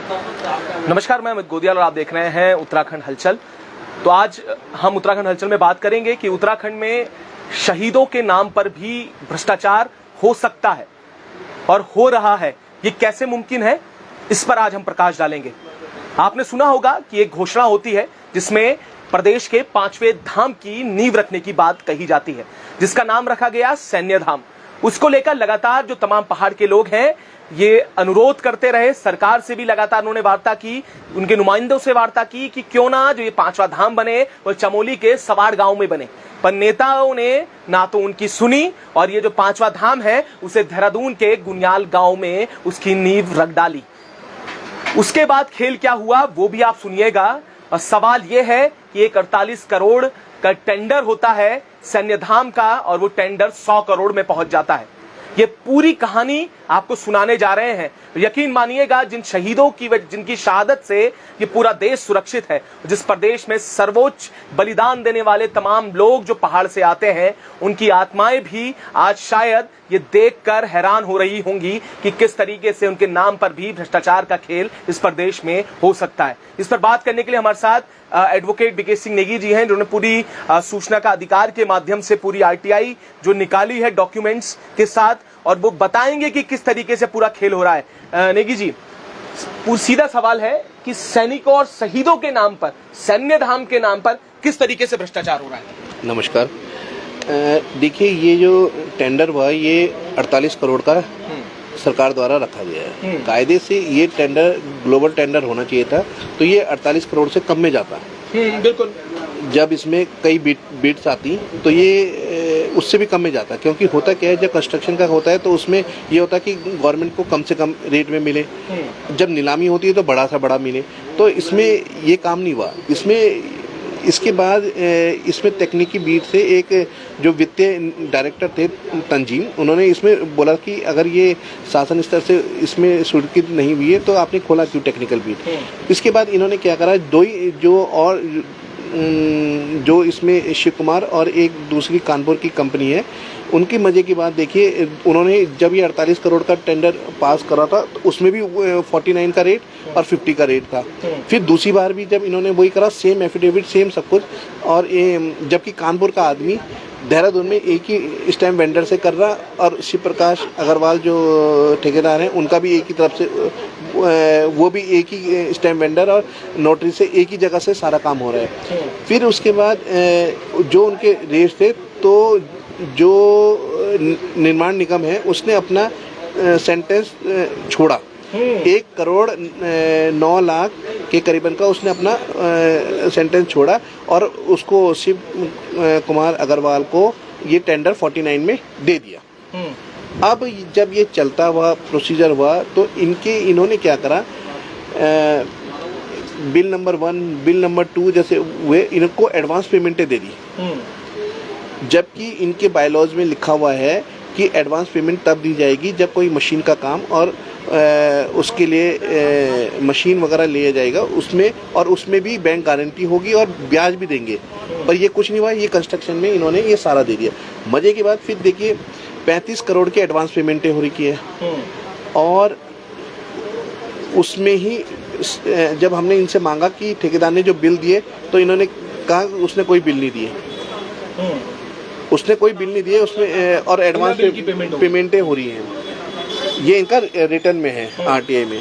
नमस्कार, मैं अमित गोदियाल और आप देख रहे हैं उत्तराखंड हलचल। तो आज हम उत्तराखंड हलचल में बात करेंगे कि उत्तराखंड में शहीदों के नाम पर भी भ्रष्टाचार हो सकता है और हो रहा है। ये कैसे मुमकिन है, इस पर आज हम प्रकाश डालेंगे। आपने सुना होगा कि एक घोषणा होती है जिसमें प्रदेश के 5वें धाम की नींव रखने की बात कही जाती है, जिसका नाम रखा गया सैन्य धाम। उसको लेकर लगातार जो तमाम पहाड़ के लोग हैं ये अनुरोध करते रहे, सरकार से भी लगातार उन्होंने वार्ता की, उनके नुमाइंदों से वार्ता की कि क्यों ना जो ये 5वां धाम बने वो चमोली के सवाड़ गांव में बने। पर नेताओं ने ना तो उनकी सुनी और ये जो 5वां धाम है उसे देहरादून के गुनियाल गांव में उसकी नींव रख डाली। उसके बाद खेल क्या हुआ वो भी आप सुनिएगा। और सवाल ये है कि एक 48 करोड़ का टेंडर होता है सैन्य धाम का और वो टेंडर 100 करोड़ में पहुंच जाता है। ये पूरी कहानी आपको सुनाने जा रहे हैं। यकीन मानिएगा, जिन शहीदों की जिनकी शहादत से ये पूरा देश सुरक्षित है, जिस प्रदेश में सर्वोच्च बलिदान देने वाले तमाम लोग जो पहाड़ से आते हैं, उनकी आत्माएं भी आज शायद ये देखकर हैरान हो रही होंगी कि किस तरीके से उनके नाम पर भी भ्रष्टाचार का खेल इस प्रदेश में हो सकता है। इस पर बात करने के लिए हमारे साथ एडवोकेट बीके सिंह नेगी जी हैं, जिन्होंने पूरी सूचना का अधिकार के माध्यम से पूरी आरटीआई जो निकाली है डॉक्यूमेंट्स के साथ, और वो बताएंगे कि किस तरीके से पूरा खेल हो रहा है। नेगी जी, सीधा सवाल है कि सैनिकों और शहीदों के नाम पर, सैन्य धाम के नाम पर किस तरीके से भ्रष्टाचार हो रहा है? नमस्कार। देखिए, ये जो टेंडर हुआ ये 48 करोड़ का सरकार द्वारा रखा गया है। कायदे से ये टेंडर ग्लोबल टेंडर होना चाहिए था, तो ये 48 करोड़ से कम में जाता। बिल्कुल। जब इसमें कई बिड्स आती तो ये उससे भी कम में जाता, क्योंकि होता क्या है, जब कंस्ट्रक्शन का होता है तो उसमें ये होता है कि गवर्नमेंट को कम से कम रेट में मिले, जब नीलामी होती है तो बड़ा सा बड़ा मिले। तो इसमें ये काम नहीं हुआ। इसके बाद इसमें तकनीकी बीट से एक जो वित्तीय डायरेक्टर थे तंजीम, उन्होंने इसमें बोला कि अगर ये शासन स्तर से इसमें स्वीकृत नहीं हुई है तो आपने खोला क्यों टेक्निकल बीट। इसके बाद इन्होंने क्या करा, जो इसमें शिव कुमार और एक दूसरी कानपुर की कंपनी है, उनकी मजे की बात देखिए, उन्होंने जब ये 48 करोड़ का टेंडर पास करा था तो उसमें भी 49 का रेट और 50 का रेट था। फिर दूसरी बार भी जब इन्होंने वही करा, सेम एफिडेविट सेम सब कुछ, और जबकि कानपुर का आदमी देहरादून में एक ही स्टैम्प वेंडर से कर रहा, और शिव प्रकाश अग्रवाल जो ठेकेदार हैं उनका भी एक ही तरफ से, वो भी एक ही स्टैम्प वेंडर और नोटरी से एक ही जगह से सारा काम हो रहा है। फिर उसके बाद जो उनके रेट थे, तो जो निर्माण निगम है उसने अपना सेंटेंस छोड़ा, 1 करोड़ 9 लाख के करीबन का उसने अपना सेंटेंस छोड़ा, और उसको शिव कुमार अग्रवाल को ये टेंडर 49 में दे दिया। अब जब ये चलता हुआ प्रोसीजर हुआ तो इन्होंने क्या करा, बिल नंबर 1 बिल नंबर 2 जैसे हुए, इनको एडवांस पेमेंटें दे दी, जबकि इनके बायलॉज में लिखा हुआ है कि एडवांस पेमेंट तब दी जाएगी जब कोई मशीन का काम और उसके लिए मशीन वगैरह लिया जाएगा उसमें, और उसमें भी बैंक गारंटी होगी और ब्याज भी देंगे। पर ये कुछ नहीं हुआ, ये कंस्ट्रक्शन में इन्होंने ये सारा दे दिया। मजे की बात, फिर देखिए 35 करोड़ की एडवांस पेमेंटें हो रही है, और उसमें ही जब हमने इनसे मांगा कि ठेकेदार ने जो बिल दिए, तो इन्होंने कहा उसने कोई बिल नहीं दिए, उसने कोई बिल नहीं दिए उसमें, और एडवांस पेमेंटें हो रही हैं। ये इनका रिटर्न में है आरटीआई में।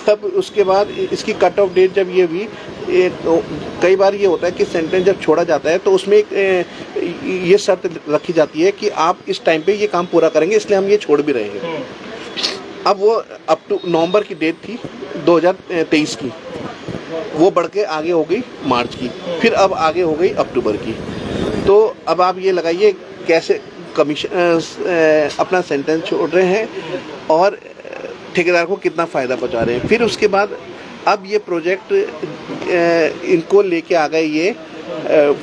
अब उसके बाद इसकी कट ऑफ डेट जब ये हुई, तो कई बार ये होता है कि सेंटेंस जब छोड़ा जाता है तो उसमें ये शर्त रखी जाती है कि आप इस टाइम पे ये काम पूरा करेंगे, इसलिए हम ये छोड़ भी रहे हैं। अब वो अप टू नवंबर की डेट थी 2023 की, वो बढ़ के आगे हो गई मार्च की, फिर अब आगे हो गई अक्टूबर की। तो अब आप ये लगाइए कैसे कमीशन अपना सेंटेंस छोड़ रहे हैं और ठेकेदार को कितना फ़ायदा पहुंचा रहे हैं। फिर उसके बाद अब ये प्रोजेक्ट इनको लेके आ गए, ये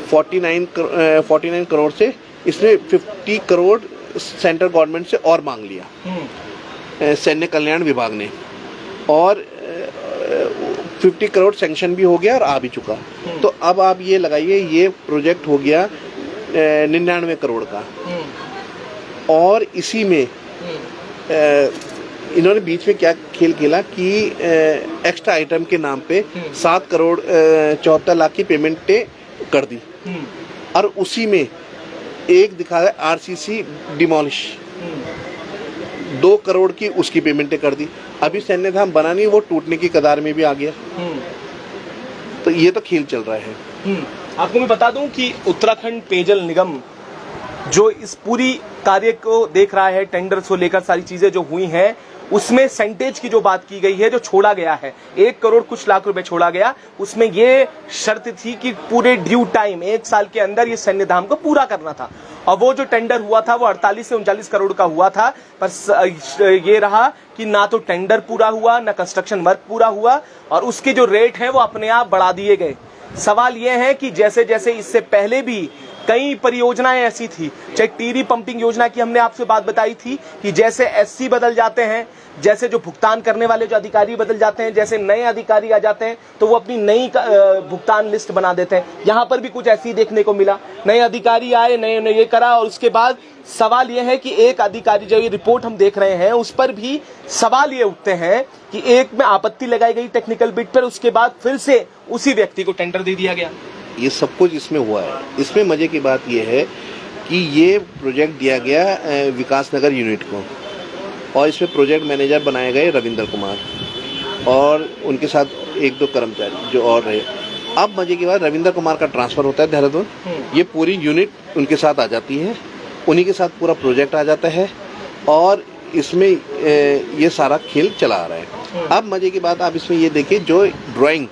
49 करोड़ से, इसने 50 करोड़ सेंट्रल गवर्नमेंट से और मांग लिया सैन्य कल्याण विभाग ने, और 50 करोड़ सैंक्शन भी हो गया और आ भी चुका। तो अब आप ये लगाइए, ये प्रोजेक्ट हो गया 99 करोड़ का, और इसी में इन्होंने बीच में क्या खेल खेला कि एक्स्ट्रा आइटम के नाम पे 7 करोड़ 74 लाख की पेमेंटें कर दी और उसी में एक दिखा है आरसीसी डिमोलिश 2 करोड़ की उसकी पेमेंटें कर दी। अभी सैन्य धाम बना नहीं, वो टूटने की कगार में भी आ गया। तो ये तो खेल चल रहा है। आपको मैं बता दूं कि उत्तराखंड पेयजल निगम जो इस पूरी कार्य को देख रहा है, टेंडर को लेकर सारी चीजें जो हुई हैं, उसमें सेंटेज की जो बात की गई है, जो छोड़ा गया है 1 करोड़ कुछ लाख रुपए छोड़ा गया, उसमें ये शर्त थी कि पूरे ड्यू टाइम 1 साल के अंदर ये सैन्य धाम को पूरा करना था। और वो जो टेंडर हुआ था वो 48 से 39 करोड़ का हुआ था, पर ये रहा कि ना तो टेंडर पूरा हुआ, ना कंस्ट्रक्शन वर्क पूरा हुआ, और उसके जो रेट हैं वो अपने आप बढ़ा दिए गए। सवाल ये है कि जैसे जैसे इससे पहले भी कई परियोजनाएं ऐसी थी, चाहे टीरी पंपिंग योजना की हमने आपसे बात बताई थी कि जैसे एससी बदल जाते हैं, जैसे जो भुगतान करने वाले जो अधिकारी बदल जाते हैं, जैसे नए अधिकारी आ जाते हैं तो वो अपनी नई भुगतान लिस्ट बना देते हैं। यहाँ पर भी कुछ ऐसी देखने को मिला, नए अधिकारी आए, नए ने ये करा, और उसके बाद सवाल यह है कि एक अधिकारी, जो ये रिपोर्ट हम देख रहे हैं उस पर भी सवाल ये उठते हैं कि एक में आपत्ति लगाई गई टेक्निकल बिट पर, उसके बाद फिर से उसी व्यक्ति को टेंडर दे दिया गया। ये सब कुछ इसमें हुआ है। इसमें मजे की बात ये है कि ये प्रोजेक्ट दिया गया विकास नगर यूनिट को, और इसमें प्रोजेक्ट मैनेजर बनाए गए रविंद्र कुमार और उनके साथ 1-2 कर्मचारी जो और रहे। अब मजे की बात, रविंद्र कुमार का ट्रांसफर होता है देहरादून, ये पूरी यूनिट उनके साथ आ जाती है, उन्हीं के साथ पूरा प्रोजेक्ट आ जाता है, और इसमें ये सारा खेल चला आ रहा है। अब मजे की बात आप इसमें ये देखिए, जो ड्राइंग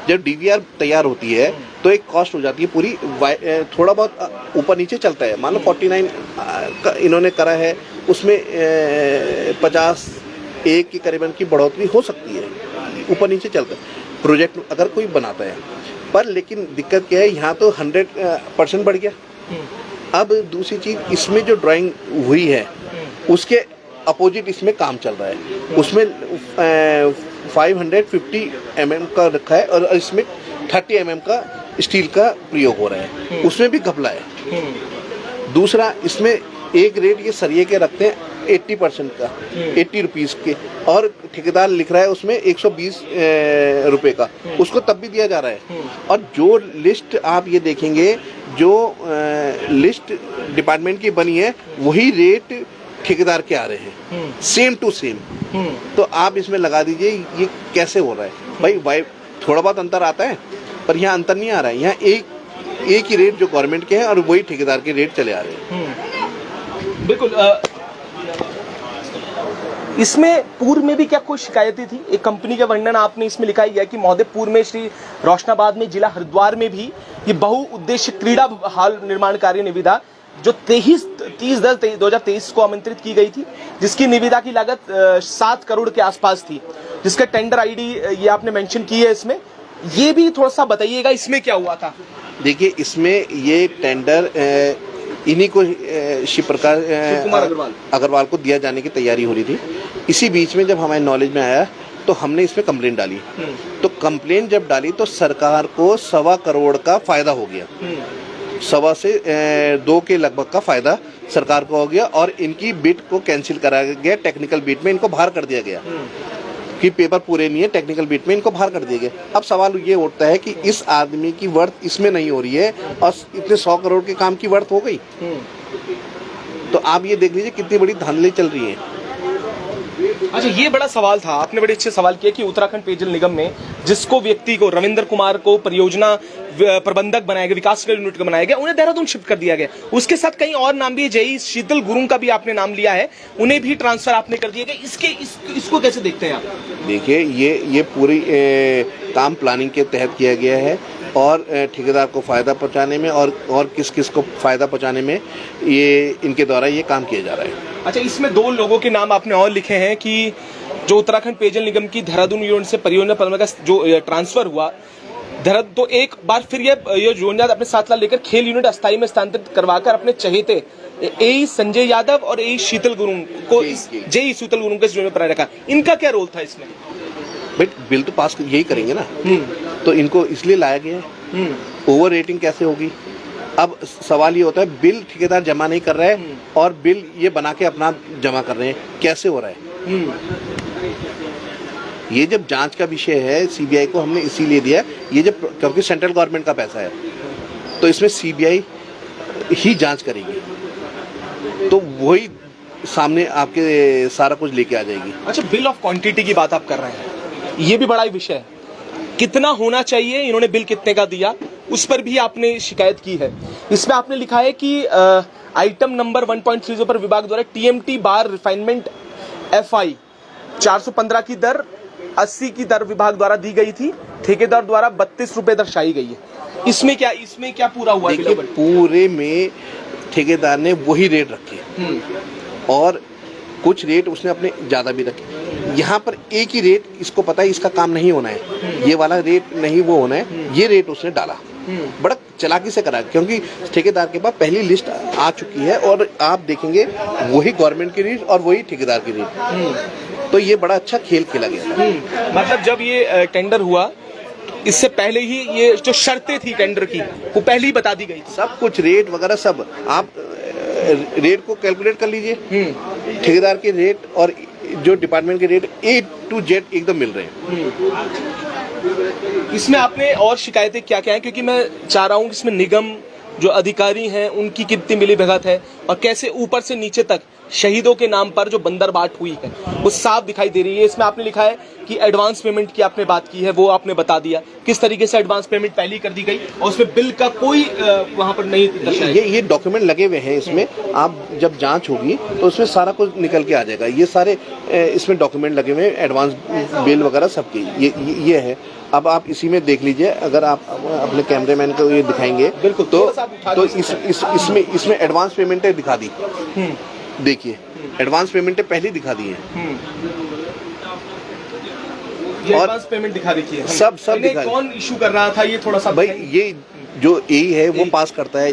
जब डीवीआर तैयार होती है तो एक कॉस्ट हो जाती है पूरी, थोड़ा बहुत ऊपर नीचे चलता है। मान लो 49 का इन्होंने करा है, उसमें 51 के करीबन की बढ़ोतरी हो सकती है, ऊपर नीचे चलता है प्रोजेक्ट अगर कोई बनाता है। पर लेकिन दिक्कत क्या है, यहाँ तो 100% बढ़ गया। अब दूसरी चीज़, इसमें जो ड्राइंग हुई है उसके अपोजिट इसमें काम चल रहा है। उसमें 550 mm का रखा है और इसमें 30 mm का स्टील का प्रयोग हो रहा है, उसमें भी घपला है। दूसरा, इसमें एक रेट ये सरिये के रखते हैं 80% का, 80 रुपीज़ के, और ठेकेदार लिख रहा है उसमें 120 रुपये का, उसको तब भी दिया जा रहा है। और जो लिस्ट आप ये देखेंगे, जो लिस्ट डिपार्टमेंट की बनी है, वही रेट ठेकेदार के आ रहे हैं, सेम टू सेम। तो आप इसमें लगा दीजिए ये कैसे हो रहा है। भाई थोड़ा बहुत अंतर आता है, पर यहाँ अंतर नहीं आ रहा है। यहाँ एक ही रेट जो गवर्नमेंट के हैं और वही ठेकेदार के रेट चले आ रहे हैं। बिल्कुल। इसमें पूर्व में भी क्या कोई शिकायतें थी? एक कंपनी का वर्णन आपने इसमें लिखा ही है कि महोदय, पूर्व में श्री रोशनाबाद में, जिला हरिद्वार में भी ये बहुउद्देश्य क्रीड़ा हाल निर्माण कार्य निविदा जो 30/10/2023 को आमंत्रित की गई थी, जिसकी निविदा की लागत 7 करोड़ के आसपास थी, जिसका टेंडर आईडी ये आपने मेंशन की है। इसमें ये भी थोड़ा सा बताइएगा, इसमें क्या हुआ था? देखिए, इसमें ये टेंडर इन्हीं को शिव कुमार अग्रवाल को दिया जाने की तैयारी हो रही थी। इसी बीच में जब हमारे नॉलेज में आया तो हमने इसमें कंप्लेंट डाली। तो कंप्लेंट जब डाली तो सरकार को 1.25 करोड़ का फायदा हो गया, 1.25 से 2 के लगभग का फायदा सरकार को हो गया, और इनकी बिड को कैंसिल करा गया। टेक्निकल बिड में इनको बाहर कर दिया गया कि पेपर पूरे नहीं है, टेक्निकल बिड में इनको बाहर कर दिया गया। अब सवाल ये उठता है कि इस आदमी की वर्थ इसमें नहीं हो रही है और इतने 100 करोड़ के काम की वर्थ हो गई। तो आप ये देख लीजिए कितनी बड़ी धांधली चल रही है। अच्छा, ये बड़ा सवाल था, आपने बड़े अच्छे सवाल किया कि उत्तराखंड पेयजल निगम में जिसको व्यक्ति को, रविंद्र कुमार को परियोजना प्रबंधक बनाया गया, विकास यूनिट को बनाया गया, उन्हें देहरादून शिफ्ट कर दिया गया। उसके साथ कई और नाम भी है, जय शीतल गुरुंग का भी आपने नाम लिया है, उन्हें भी ट्रांसफर आपने कर दिया गया। इसको कैसे देखते हैं आप? देखिए, ये पूरी काम प्लानिंग के तहत किया गया है, और ठेकेदार को फ़ायदा पहुंचाने में और किस किस को फ़ायदा पहुंचाने में ये इनके द्वारा ये काम किया जा रहा है। अच्छा, इसमें 2 लोगों के नाम आपने और लिखे हैं कि जो उत्तराखंड पेयजल निगम की देहरादून यूनिट से परियोजना प्रबंधक का जो ट्रांसफर हुआ देहरादून, तो एक बार फिर ये योजना अपने साथ लेकर खेल यूनिट अस्थायी में स्थानांतरित करवाकर अपने चहेते ए संजय यादव और ए शीतल गुरुंग को, जय शीतल गुरुंग को इस में बनाए रखा। इनका क्या रोल था इसमें? बट बिल तो पास यही करेंगे ना, तो इनको इसलिए लाया गया है। ओवर रेटिंग कैसे होगी? अब सवाल ये होता है, बिल ठेकेदार जमा नहीं कर रहा है और बिल ये बना के अपना जमा कर रहे हैं, कैसे हो रहा है? ये जब जांच का विषय है, सीबीआई को हमने इसीलिए दिया, ये जब क्योंकि सेंट्रल गवर्नमेंट का पैसा है, तो इसमें सीबीआई ही जांच करेगी, तो वही सामने आपके सारा कुछ लेके आ जाएगी। अच्छा, बिल ऑफ क्वांटिटी की बात आप कर रहे हैं, ये भी बड़ा ही विषय है। कितना होना चाहिए, इन्होंने बिल कितने का दिया, उस पर भी आपने शिकायत की है। इसमें आपने लिखा है कि आइटम नंबर 1.30 पर विभाग द्वारा टीएमटी बार रिफाइनमेंट एफआई 415 की दर 80 की दर विभाग द्वारा दी गई थी, ठेकेदार द्वारा 32 रुपए दर्शाई गई है। इसमें क्या पूरा हुआ? देखिए, पूरे में ठेकेदार ने वही रेट रखे और कुछ रेट उसने अपने ज्यादा भी रखे। यहाँ पर एक ही रेट, इसको पता है इसका काम नहीं होना है, ये वाला रेट नहीं वो होना है, ये रेट उसने डाला। बड़ा चालाकी से करा, क्योंकि ठेकेदार के पास पहली लिस्ट आ चुकी है और आप देखेंगे वही गवर्नमेंट की रेट और वही ठेकेदार की रेट, तो ये बड़ा अच्छा खेल खेला गया था। मतलब जब ये टेंडर हुआ, इससे पहले ही ये जो शर्तें थी टेंडर की, वो पहले ही बता दी गई थी, सब कुछ रेट वगैरह सब। आप रेट को कैलकुलेट कर लीजिए, ठेकेदार के रेट और जो डिपार्टमेंट के रेट A to Z एकदम मिल रहे हैं। इसमें आपने और शिकायतें क्या क्या हैं, क्योंकि मैं चाह रहा हूँ कि इसमें निगम जो अधिकारी हैं उनकी कितनी मिलीभगत है और कैसे ऊपर से नीचे तक शहीदों के नाम पर जो बंदरबाट हुई है वो साफ दिखाई दे रही है। इसमें आपने लिखा है कि एडवांस पेमेंट की आपने बात की है, वो आपने बता दिया किस तरीके से एडवांस पेमेंट पहले कर दी गई और उसमें बिल का कोई वहां पर नहीं दर्शाया। ये डॉक्यूमेंट लगे हुए हैं इसमें, आप जब जांच होगी तो उसमें सारा कुछ निकल के आ जाएगा। ये सारे इसमें डॉक्यूमेंट लगे हुए हैं, एडवांस बिल वगैरह सबके ये है। अब आप इसी में देख लीजिए, अगर आप अपने कैमरेमैन को ये दिखाएंगे बिल्कुल, तो इसमें एडवांस पेमेंटें दिखा दी। देखिए, एडवांस पेमेंटें पहले दिखा दी हैं और एडवांस पेमेंट दिखा रखी है। सब दिखा। कौन इशू कर रहा था ये थोड़ा सा भाई? ये जो एई है वो पास करता है,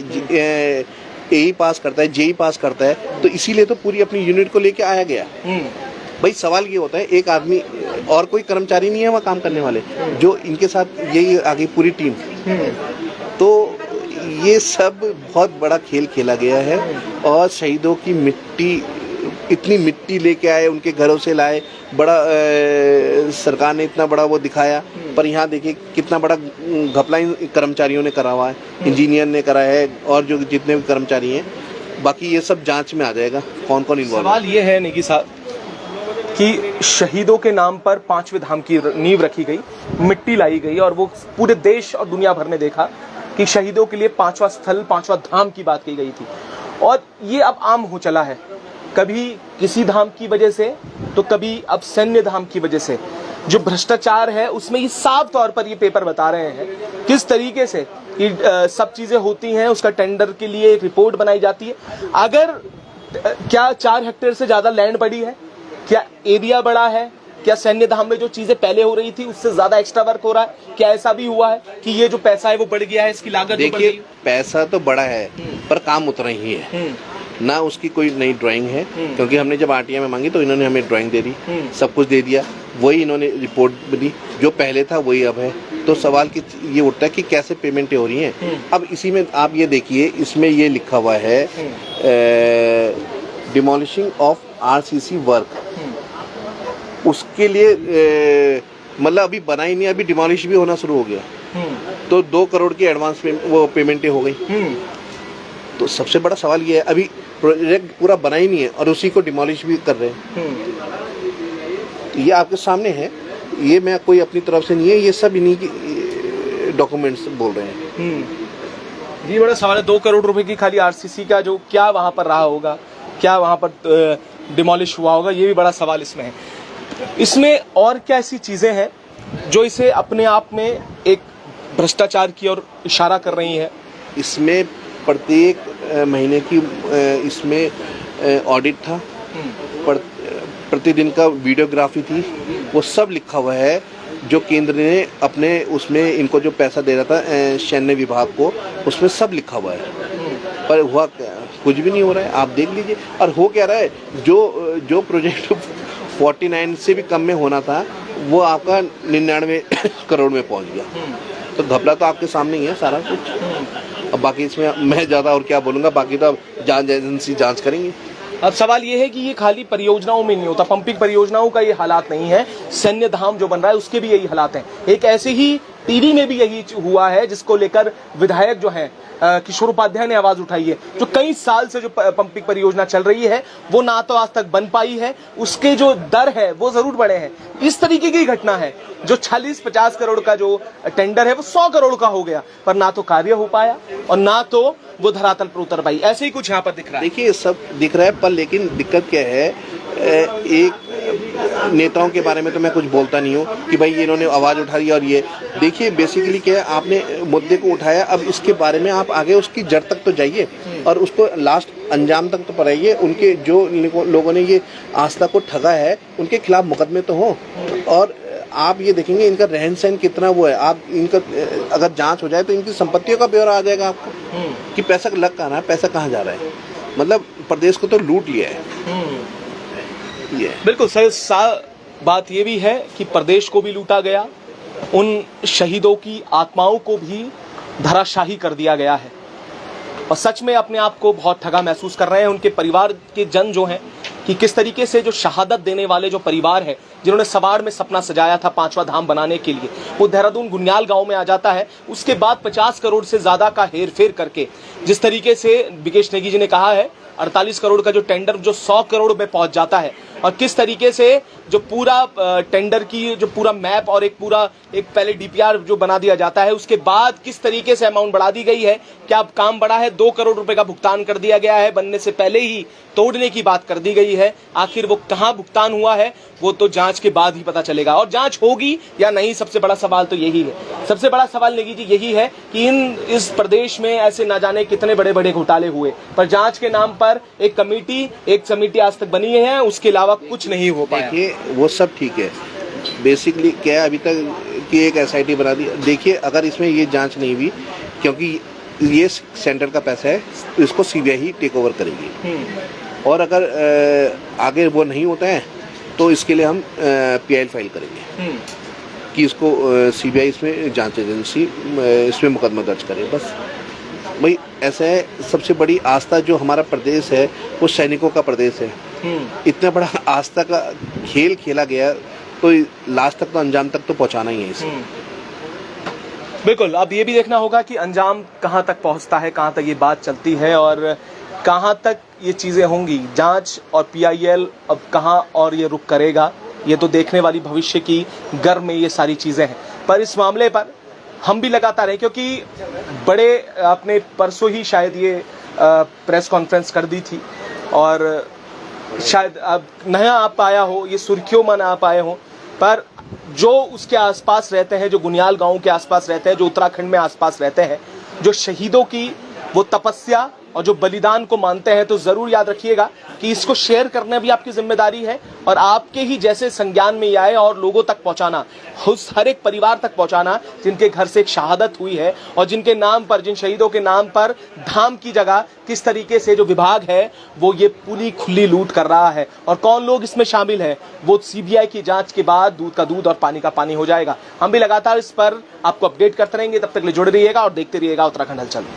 एई पास करता है, जेई पास करता है, तो इसीलिए तो पूरी अपनी यूनिट को लेके आया गया। भाई सवाल ये होता है, एक आदमी और कोई कर्मचारी नहीं है वहाँ काम करने वाले, जो इनके साथ यही आगे पूरी टीम, तो ये सब बहुत बड़ा खेल खेला गया है। और शहीदों की मिट्टी, इतनी मिट्टी लेके आए, उनके घरों से लाए, बड़ा सरकार ने इतना बड़ा वो दिखाया, पर यहाँ देखिए कितना बड़ा घपला कर्मचारियों ने करा हुआ है, इंजीनियर ने करा है और जो जितने भी कर्मचारी हैं। बाकी ये सब जांच में आ जाएगा कौन कौन इन्वॉल्व है। सवाल ये है नेगी साहब कि शहीदों के नाम पर 5वें धाम की नींव रखी गई, मिट्टी लाई गई और वो पूरे देश और दुनिया भर में देखा कि शहीदों के लिए 5वां स्थल, 5वां धाम की बात की गई थी और ये अब आम हो चला है। कभी किसी धाम की वजह से तो कभी अब सैन्य धाम की वजह से जो भ्रष्टाचार है उसमें ये साफ तौर पर ये पेपर बता रहे हैं किस तरीके से सब चीजें होती हैं। उसका टेंडर के लिए एक रिपोर्ट बनाई जाती है। अगर क्या 4 हेक्टेयर से ज्यादा लैंड बड़ी है, क्या एरिया बड़ा है, क्या सैन्य धाम में जो चीजें पहले हो रही थी उससे ज्यादा एक्स्ट्रा वर्क हो रहा है, क्या ऐसा भी हुआ है कि ये जो पैसा है वो बढ़ गया है, इसकी लागत बढ़ गई? पैसा तो बड़ा है पर काम उतना ही है ना। उसकी कोई नई ड्राइंग है, क्योंकि हमने जब आरटीआई में मांगी तो इन्होंने हमें ड्राइंग दे दी, सब कुछ दे दिया, वही इन्होंने रिपोर्ट दी, जो पहले था वही अब है। तो सवाल की ये उठता है कि कैसे पेमेंटें हो रही हैं। अब इसी में आप ये देखिए, इसमें ये लिखा हुआ है डिमोलिशिंग ऑफ आरसीसी वर्क, उसके लिए मतलब अभी बना ही नहीं, अभी डिमोलिश भी होना शुरू हो गया, तो 2 करोड़ की एडवांस वो पेमेंटें हो गई। तो सबसे बड़ा सवाल ये है, अभी प्रोजेक्ट पूरा बना ही नहीं है और उसी को डिमोलिश भी कर रहे हैं। ये आपके सामने है, ये मैं कोई अपनी तरफ से नहीं है, ये सब इन्हीं की डॉक्यूमेंट्स बोल रहे हैं। ये बड़ा सवाल है, 2 करोड़ रुपए की खाली आरसीसी का जो क्या वहां पर रहा होगा, क्या वहां पर डिमोलिश हुआ होगा, ये भी बड़ा सवाल इसमें है। इसमें और क्या ऐसी चीजें हैं जो इसे अपने आप में एक भ्रष्टाचार की ओर इशारा कर रही है? इसमें प्रत्येक महीने की इसमें ऑडिट था, प्रतिदिन का वीडियोग्राफी थी, वो सब लिखा हुआ है जो केंद्र ने अपने उसमें इनको जो पैसा दे रहा था सैन्य विभाग को, उसमें सब लिखा हुआ है। पर हुआ कुछ भी नहीं हो रहा है, आप देख लीजिए। और हो क्या रहा है, जो प्रोजेक्ट 49 से भी कम में होना था वो आपका 99 करोड़ में पहुंच गया। तो घपला तो आपके सामने ही है सारा कुछ। अब बाकी इसमें मैं ज़्यादा और क्या बोलूँगा, बाकी तो अब जांच एजेंसी जांच करेंगे। अब सवाल ये है कि ये खाली परियोजनाओं में नहीं होता, पंपिंग परियोजनाओं का ये हालात नहीं है, सैन्य धाम जो बन रहा है उसके भी यही हालात हैं। एक ऐसे ही टीवी में भी यही हुआ है जिसको लेकर विधायक जो हैं किशोर उपाध्याय ने आवाज उठाई है। जो कई साल से जो पंपिंग परियोजना चल रही है वो ना तो आज तक बन पाई है, उसके जो दर है वो जरूर बढ़े हैं। इस तरीके की घटना है जो 40-50 करोड़ का जो टेंडर है वो 100 करोड़ का हो गया, पर ना तो कार्य हो पाया और ना तो वो धरातल पर उतर पाई। ऐसे ही कुछ यहाँ पर दिख रहा है। देखिए सब दिख रहा है, पर लेकिन दिक्कत क्या है, एक नेताओं के बारे में तो मैं कुछ बोलता नहीं हूँ कि भाई इन्होंने आवाज़ उठा दी और ये देखिए बेसिकली क्या है, आपने मुद्दे को उठाया, अब इसके बारे में आप आगे उसकी जड़ तक तो जाइए और उसको लास्ट अंजाम तक तो पढ़ाइए। उनके जो लोगों ने ये आस्था को ठगा है उनके खिलाफ मुकदमे तो हों, और आप ये देखेंगे इनका रहन सहन कितना वो है। आप इनका अगर जांच हो जाए तो इनकी संपत्तियों का ब्यौरा आ जाएगा आपको कि पैसा लग कहाँ रहा है, पैसा कहाँ जा रहा है। मतलब प्रदेश को तो लूट लिया है। ये बिल्कुल सही बात ये भी है कि प्रदेश को भी लूटा गया, उन शहीदों की आत्माओं को भी धराशाही कर दिया गया है और सच में अपने आप को बहुत ठगा महसूस कर रहे हैं उनके परिवार के जन जो हैं कि किस तरीके से जो शहादत देने वाले जो परिवार है जिन्होंने सवार में सपना सजाया था 5वां धाम बनाने के लिए, वो देहरादून गुनियाल गांव में आ जाता है। उसके बाद 50 करोड़ से ज्यादा का हेर फेर करके जिस तरीके से विकेश नेगी जी ने कहा है 48 करोड़ का जो टेंडर जो 100 करोड़ में पहुंच जाता है, और किस तरीके से जो पूरा टेंडर की जो पूरा मैप और एक पहले डीपीआर जो बना दिया जाता है उसके बाद किस तरीके से अमाउंट बढ़ा दी गई है। क्या अब काम बढ़ा है, 2 करोड़ रुपए का भुगतान कर दिया गया है, बनने से पहले ही तोड़ने की बात कर दी गई है। आखिर वो कहां भुगतान हुआ है वो तो जांच के बाद ही पता चलेगा, और जांच होगी या नहीं सबसे बड़ा सवाल तो यही है। सबसे बड़ा सवाल नेगी जी यही है कि इस प्रदेश में ऐसे ना जाने कितने बड़े बड़े घोटाले हुए, पर जांच के नाम पर एक समिति आज तक बनी है, उसके अलावा कुछ नहीं हो पाया। देखिए वो सब ठीक है, बेसिकली क्या है अभी तक की एक एसआईटी बना दी। देखिए अगर इसमें ये जांच नहीं हुई, क्योंकि ये सेंटर का पैसा है, इसको सीबीआई ही टेक ओवर करेगी, और अगर आगे वो नहीं होता है तो इसके लिए हम पीआईएल फाइल करेंगे कि इसको सीबीआई इसमें जांच एजेंसी इसमें मुकदमा दर्ज करे। बस भाई ऐसा है, सबसे बड़ी आस्था जो हमारा प्रदेश है वो सैनिकों का प्रदेश है। इतना बड़ा आस्था का खेल खेला गया तो लास्ट तक तो अंजाम तक तो पहुंचाना ही है इसे। बिल्कुल, अब ये भी देखना होगा कि अंजाम कहां तक पहुंचता है, कहां तक ये बात चलती है और कहां तक ये चीजें होंगी। जांच और पीआईएल अब कहां और ये रुक करेगा, ये तो देखने वाली भविष्य की गर्भ में ये सारी चीजें हैं। पर इस मामले पर हम भी लगातार हैं, क्योंकि बड़े आपने परसों ही शायद ये प्रेस कॉन्फ्रेंस कर दी थी और शायद अब नया आप आया हो, ये सुर्खियों में ना आप आए हो, पर जो उसके आसपास रहते हैं, जो गुनियाल गांव के आसपास रहते हैं, जो उत्तराखंड में आसपास रहते हैं, जो शहीदों की वो तपस्या और जो बलिदान को मानते हैं, तो जरूर याद रखिएगा कि इसको शेयर करना भी आपकी जिम्मेदारी है और आपके ही जैसे संज्ञान में आए और लोगों तक पहुंचाना, उस हर एक परिवार तक पहुंचाना जिनके घर से एक शहादत हुई है और जिनके नाम पर, जिन शहीदों के नाम पर धाम की जगह किस तरीके से जो विभाग है वो ये पूरी खुली लूट कर रहा है, और कौन लोग इसमें शामिल है वो सीबीआई की जांच के बाद दूध का दूध और पानी का पानी हो जाएगा। हम भी लगातार इस पर आपको अपडेट करते रहेंगे, तब तक ले जुड़े रहिएगा और देखते रहिएगा उत्तराखंड हलचल।